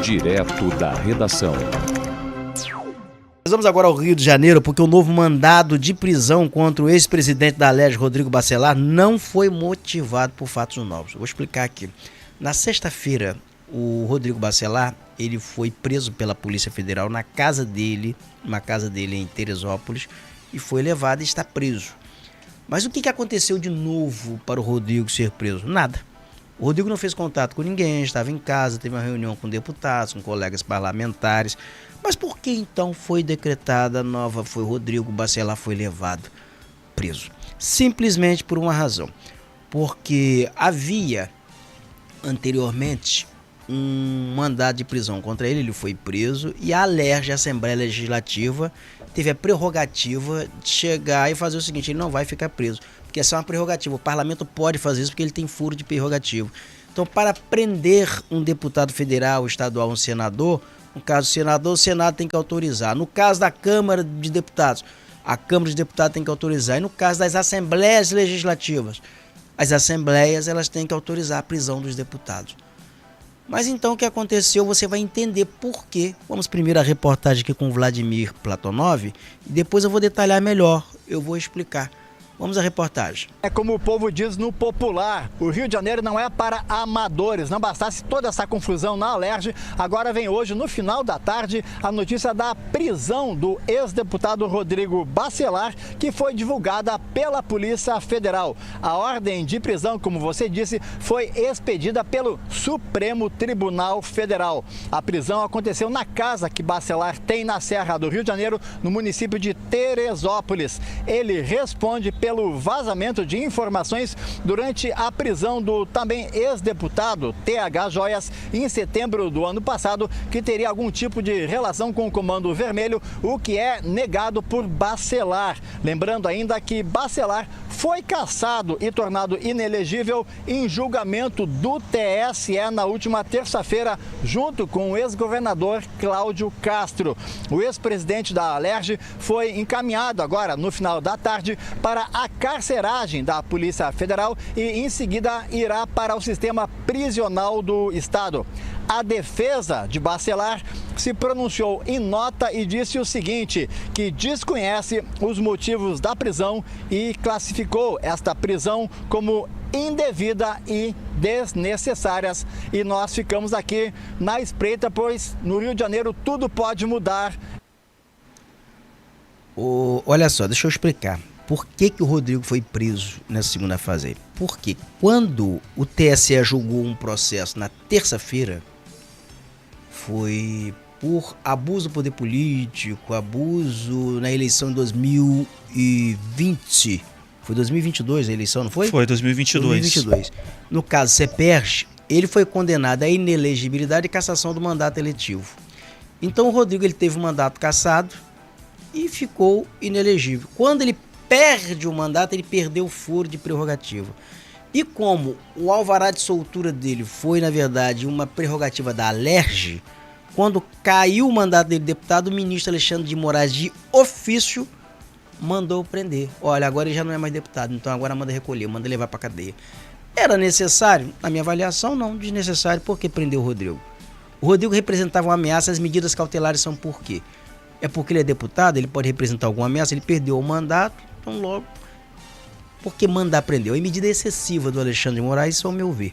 Direto da redação. Nós vamos agora ao Rio de Janeiro porque o novo mandado de prisão contra o ex-presidente da Alerj, Rodrigo Bacelar, não foi motivado por fatos novos. Eu vou explicar aqui. Na sexta-feira, o Rodrigo Bacelar, ele foi preso pela Polícia Federal na casa dele, uma casa dele em Teresópolis, e foi levado e está preso. Mas o que aconteceu de novo para o Rodrigo ser preso? Nada. O Rodrigo não fez contato com ninguém, estava em casa, teve uma reunião com deputados, com colegas parlamentares. Mas por que então foi decretada a nova, o Rodrigo Bacelar foi levado preso? Simplesmente por uma razão. Porque havia anteriormente um mandado de prisão contra ele, ele foi preso, e a Alerj, a Assembleia Legislativa, teve a prerrogativa de chegar e fazer o seguinte: ele não vai ficar preso, porque essa é uma prerrogativa, o parlamento pode fazer isso porque ele tem furo de prerrogativa. Então, para prender um deputado federal, estadual, um senador, no caso do senador, o Senado tem que autorizar. No caso da Câmara de Deputados, a Câmara de Deputados tem que autorizar. E no caso das Assembleias Legislativas, as Assembleias elas têm que autorizar a prisão dos deputados. Mas então o que aconteceu, você vai entender por quê. Vamos primeiro à reportagem aqui com o Vladimir Platonov e depois eu vou detalhar melhor, eu vou explicar. Vamos à reportagem. É como o povo diz no popular, o Rio de Janeiro não é para amadores. Não bastasse toda essa confusão na Alerj, agora vem hoje, no final da tarde, a notícia da prisão do ex-deputado Rodrigo Bacelar, que foi divulgada pela Polícia Federal. A ordem de prisão, como você disse, foi expedida pelo Supremo Tribunal Federal. A prisão aconteceu na casa que Bacelar tem na Serra do Rio de Janeiro, no município de Teresópolis. Ele responde pelo vazamento de informações durante a prisão do também ex-deputado TH Joias em setembro do ano passado, que teria algum tipo de relação com o Comando Vermelho, o que é negado por Bacelar. Lembrando ainda que Bacelar foi cassado e tornado inelegível em julgamento do TSE na última terça-feira, junto com o ex-governador Cláudio Castro. O ex-presidente da Alerj foi encaminhado agora, no final da tarde, para a carceragem da Polícia Federal e em seguida irá para o sistema prisional do Estado. A defesa de Bacelar se pronunciou em nota e disse o seguinte, que desconhece os motivos da prisão e classificou esta prisão como indevida e desnecessárias. E nós ficamos aqui na espreita, pois no Rio de Janeiro tudo pode mudar. Olha só, deixa eu explicar. Por que o Rodrigo foi preso nessa segunda fase aí? Porque quando o TSE julgou um processo na terça-feira, foi por abuso do poder político, abuso na eleição de 2020. Foi 2022 a eleição, não foi? Foi 2022. No caso CEPERJ, ele foi condenado à inelegibilidade e cassação do mandato eletivo. Então o Rodrigo ele teve o mandato cassado e ficou inelegível. Quando ele perde o mandato, ele perdeu o foro de prerrogativa. E como o alvará de soltura dele foi, na verdade, uma prerrogativa da Alerj, quando caiu o mandato dele de deputado, o ministro Alexandre de Moraes, de ofício, mandou prender. Olha, agora ele já não é mais deputado, então agora manda recolher, manda levar para cadeia. Era necessário? Na minha avaliação, não. Desnecessário. Por que prendeu o Rodrigo? O Rodrigo representava uma ameaça, as medidas cautelares são por quê? É porque ele é deputado, ele pode representar alguma ameaça, ele perdeu o mandato, então logo, porque mandar prender? É medida excessiva do Alexandre de Moraes, isso ao meu ver.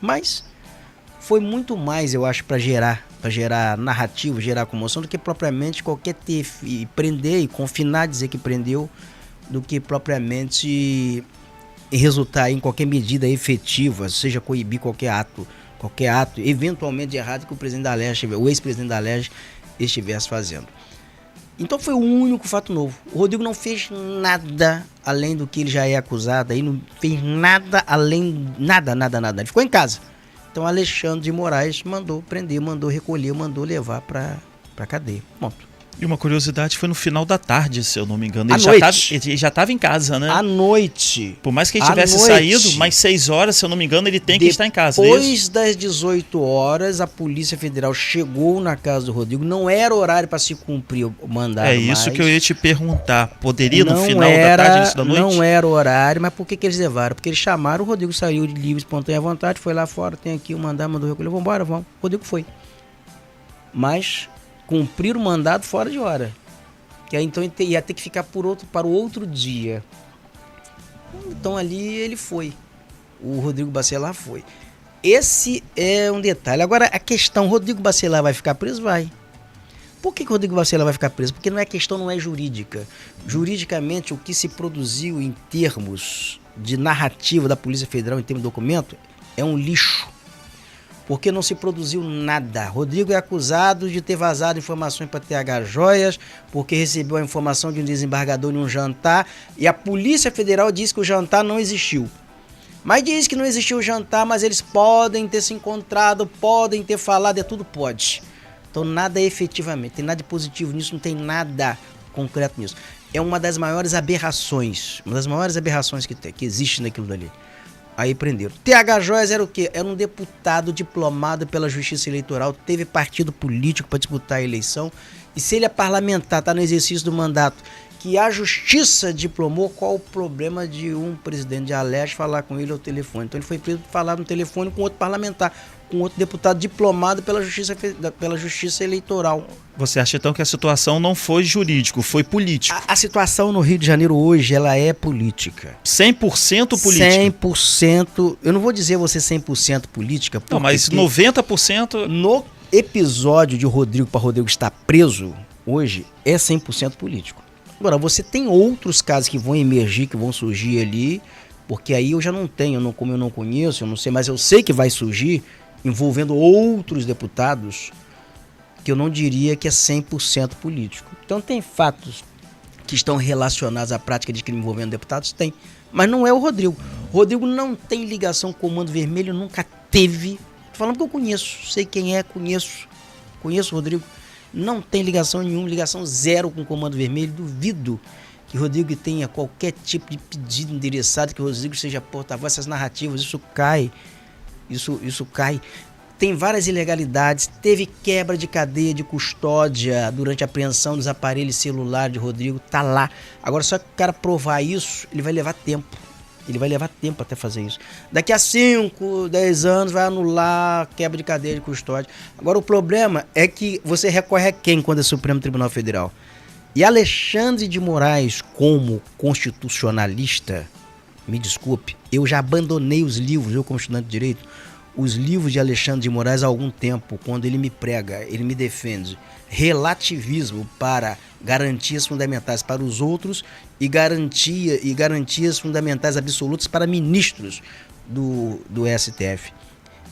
Mas foi muito mais, eu acho, para gerar narrativa, gerar comoção, do que propriamente qualquer prender e confinar, dizer que prendeu, do que propriamente resultar em qualquer medida efetiva, seja coibir qualquer ato eventualmente errado que o presidente da Alerj, o ex-presidente da Alerj, estivesse fazendo. Então foi o único fato novo. O Rodrigo não fez nada além do que ele já é acusado, aí não fez nada além, nada. Ele ficou em casa. Então Alexandre de Moraes mandou prender, mandou recolher, mandou levar para cadeia. Ponto. E uma curiosidade, foi no final da tarde, se eu não me engano. Ele já estava em casa, né? À noite. Por mais que ele tivesse saído, mais 6 horas, se eu não me engano, ele tem que estar em casa. Depois das 18 horas, a Polícia Federal chegou na casa do Rodrigo. Não era horário para se cumprir o mandado. É isso que eu ia te perguntar. Poderia no final da tarde, início da noite? Não era horário, mas por que eles levaram? Porque eles chamaram, o Rodrigo saiu de livre, espontânea vontade, foi lá fora, tem aqui o mandado, mandou recolher, vamos embora, vamos. O Rodrigo foi. mas cumprir o mandato fora de hora. Que aí então ia ter que ficar para o outro dia. Então ali ele foi. O Rodrigo Bacelar foi. Esse é um detalhe. Agora a questão, Rodrigo Bacelar vai ficar preso? Vai. Por que o Rodrigo Bacelar vai ficar preso? Porque a questão não é jurídica. Juridicamente, o que se produziu em termos de narrativa da Polícia Federal, em termos de documento, é um lixo. Porque não se produziu nada. Rodrigo é acusado de ter vazado informações para TH Joias, porque recebeu a informação de um desembargador em um jantar, e a Polícia Federal disse que o jantar não existiu. Mas diz que não existiu o jantar, mas eles podem ter se encontrado, podem ter falado, tudo pode. Então nada efetivamente, tem nada de positivo nisso, não tem nada concreto nisso. É uma das maiores aberrações, que existe naquilo dali. Aí prenderam. TH Joias era o quê? Era um deputado diplomado pela Justiça Eleitoral, teve partido político para disputar a eleição, e se ele é parlamentar, está no exercício do mandato, que a Justiça diplomou, qual o problema de um presidente de Aleste falar com ele ao telefone? Então ele foi preso por falar no telefone com outro parlamentar, com outro deputado diplomado pela Justiça Eleitoral. Você acha então que a situação não foi jurídico, foi político? A situação no Rio de Janeiro hoje, ela é política. 100% política? 100%, eu não vou dizer você 100% política. Não, mas 90%... No episódio de Rodrigo para Rodrigo estar preso, hoje, é 100% político. Agora, você tem outros casos que vão emergir, que vão surgir ali, porque aí eu já não tenho, como eu não conheço, eu não sei, mas eu sei que vai surgir, envolvendo outros deputados, que eu não diria que é 100% político. Então tem fatos que estão relacionados à prática de crime envolvendo deputados? Tem, mas não é o Rodrigo. O Rodrigo não tem ligação com o Comando Vermelho, nunca teve. Tô falando que eu conheço, sei quem é, conheço o Rodrigo. Não tem ligação nenhuma, ligação zero com o Comando Vermelho. Duvido que o Rodrigo tenha qualquer tipo de pedido endereçado, que o Rodrigo seja porta-voz, essas narrativas, isso cai. Isso cai. Tem várias ilegalidades, teve quebra de cadeia de custódia durante a apreensão dos aparelhos celulares de Rodrigo, tá lá. Agora, só que o cara provar isso, ele vai levar tempo. Ele vai levar tempo até fazer isso. Daqui a 5, 10 anos vai anular a quebra de cadeia de custódia. Agora, o problema é que você recorre a quem quando é Supremo Tribunal Federal? E Alexandre de Moraes, como constitucionalista, me desculpe, eu já abandonei os livros, eu como estudante de Direito, os livros de Alexandre de Moraes há algum tempo, quando ele me prega, ele me defende relativismo para garantias fundamentais para os outros e garantias fundamentais absolutas para ministros do STF.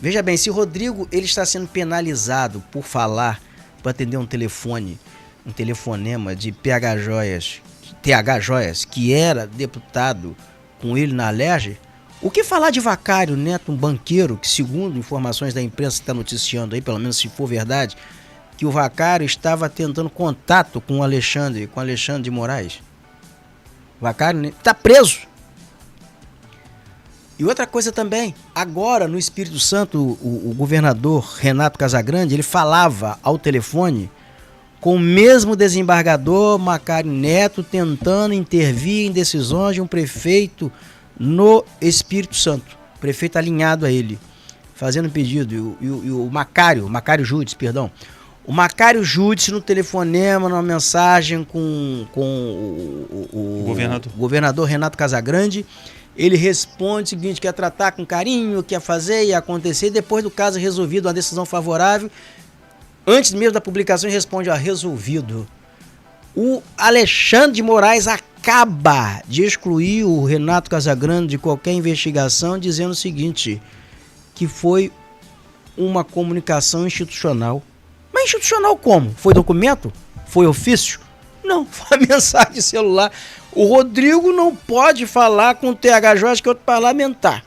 Veja bem, se o Rodrigo ele está sendo penalizado por falar, por atender um telefonema de TH Joias, que era deputado com ele na Alerj, o que falar de Vacário Neto, um banqueiro, que segundo informações da imprensa que está noticiando aí, pelo menos se for verdade, que o Vacário estava tentando contato com o Alexandre de Moraes. O Vacário está preso. E outra coisa também, agora no Espírito Santo, o governador Renato Casagrande, ele falava ao telefone com o mesmo desembargador Macário Neto tentando intervir em decisões de um prefeito no Espírito Santo, prefeito alinhado a ele, fazendo pedido, e o Macário Júdice, perdão, o Macário Júdice no telefonema, numa mensagem com o governador Renato Casagrande, ele responde o seguinte, quer tratar com carinho, quer fazer e acontecer, e depois do caso resolvido, uma decisão favorável, antes mesmo da publicação, ele responde, resolvido. O Alexandre de Moraes acaba de excluir o Renato Casagrande de qualquer investigação, dizendo o seguinte, que foi uma comunicação institucional. Mas institucional como? Foi documento? Foi ofício? Não, foi mensagem celular. O Rodrigo não pode falar com o TH Joias, que é outro parlamentar.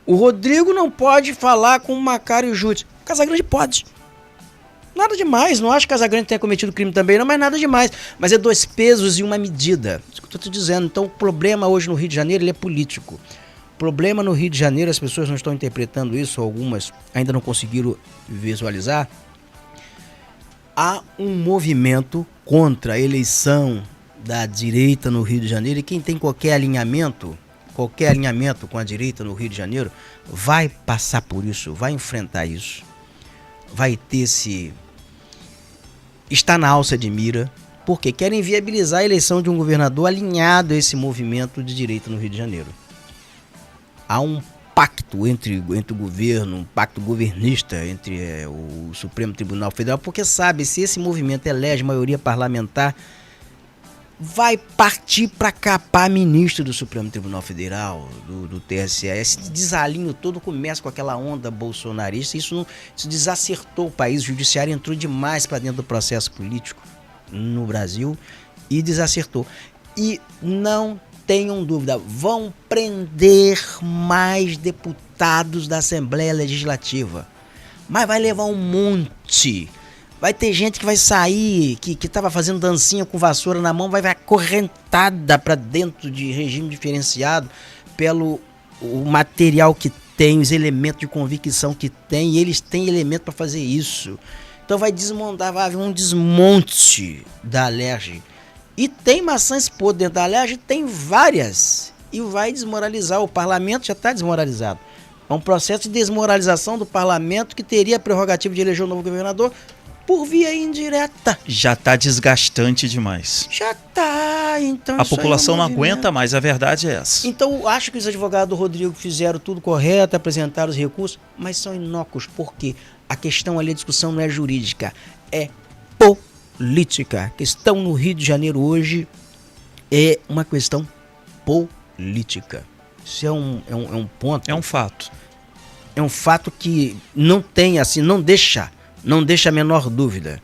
O Rodrigo não pode falar com o Macário Júdice. O Casagrande pode. Nada demais, não acho que Casagrande tenha cometido crime também, não, mas nada demais. Mas é 2 pesos e uma medida. Isso que eu estou te dizendo. Então o problema hoje no Rio de Janeiro ele é político. O problema no Rio de Janeiro, as pessoas não estão interpretando isso, algumas ainda não conseguiram visualizar. Há um movimento contra a eleição da direita no Rio de Janeiro e quem tem qualquer alinhamento com a direita no Rio de Janeiro vai passar por isso, vai enfrentar isso. Vai ter está na alça de mira, porque querem viabilizar a eleição de um governador alinhado a esse movimento de direita no Rio de Janeiro. Há um pacto entre o governo, um pacto governista entre o Supremo Tribunal Federal, porque sabe, se esse movimento elege maioria parlamentar, vai partir para capar ministro do Supremo Tribunal Federal, do TSE. Esse desalinho todo começa com aquela onda bolsonarista. Isso desacertou o país. O judiciário entrou demais para dentro do processo político no Brasil e desacertou. E não tenham dúvida, vão prender mais deputados da Assembleia Legislativa. Mas vai levar um monte. Vai ter gente que vai sair, que estava fazendo dancinha com vassoura na mão, vai acorrentada para dentro de regime diferenciado pelo o material que tem, os elementos de convicção que tem, e eles têm elemento para fazer isso. Então vai desmontar, vai haver um desmonte da Alerj. E tem maçãs podres dentro da Alerj, tem várias. E vai desmoralizar, o parlamento já está desmoralizado. É um processo de desmoralização do parlamento que teria a prerrogativa de eleger um novo governador por via indireta. Já está desgastante demais. Já está, então a população não aguenta mais, a verdade é essa. Então eu acho que os advogados do Rodrigo fizeram tudo correto, apresentaram os recursos, mas são inócuos, porque a questão ali, a discussão não é jurídica, é política. A questão no Rio de Janeiro hoje é uma questão política. Isso é um ponto. É um fato. É um fato que não tem, assim, não deixa a menor dúvida.